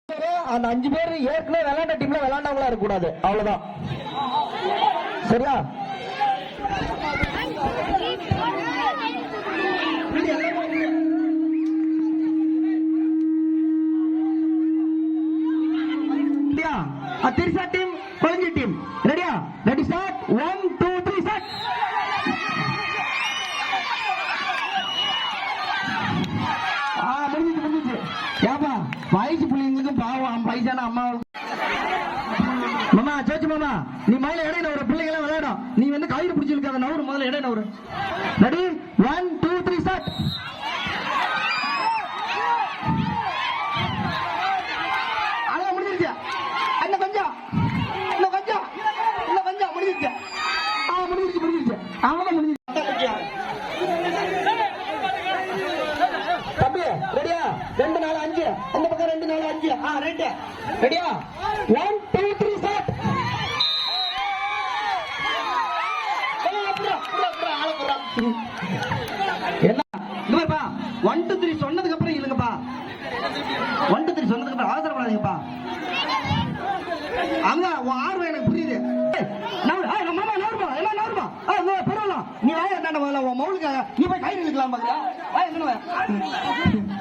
அந்த 5 பேர் ஏற்கனவே விளையாண்ட டீம்ல விளையாண்டவங்களா இருக்க கூடாது. அவ்வளவுதான். சரியா? திரிசா டீம், கொளஞ்சி டீம் ரெடியா? Ready start. 1 2 3 ஸ்டார்ட். முடிஞ்சிச்சு. ஏப்பா வயசு பிள்ளைங்களுக்கும் பாவம், வயசான அம்மா. மாமா சோச்சு மாமா, நீ முதல்ல இடையில ஒரு பிள்ளைங்க எல்லாம் விளையாடும். நீ வந்து கயிறு பிடிச்சிருக்காத நவரு, முதல்ல இடையில நவரு. Ready 1 2 3 start. அதான் முடிஞ்சிருச்சு. இன்னும் கொஞ்சம் முடிஞ்சிருச்சு. முடிஞ்சிருச்சு. அவன் முடிஞ்சிருச்சு. தம்பி ரெடியா? 2 4 5. அந்த பக்கம் 2 4 5. ரைட். ரெடியா? 1 2 3 ஸ்டார்ட். என்ன இல்லப்பா, 1 2 3 சொன்னதுக்கு அப்புறம் இல்லங்கப்பா. 1 2 3 சொன்னதுக்கு அப்புறம் அவசரப்படாதீங்கப்பா. அங்க ஆர்வம் எனக்கு புரியுது. மாமா நவருமா, எல்லாம் நவருமா. பரவாயில்ல, நீ வாய என்ன மவுலுக்கு நீ போய் கயிறு இழுக்கலாம் பாக்குறா. என்ன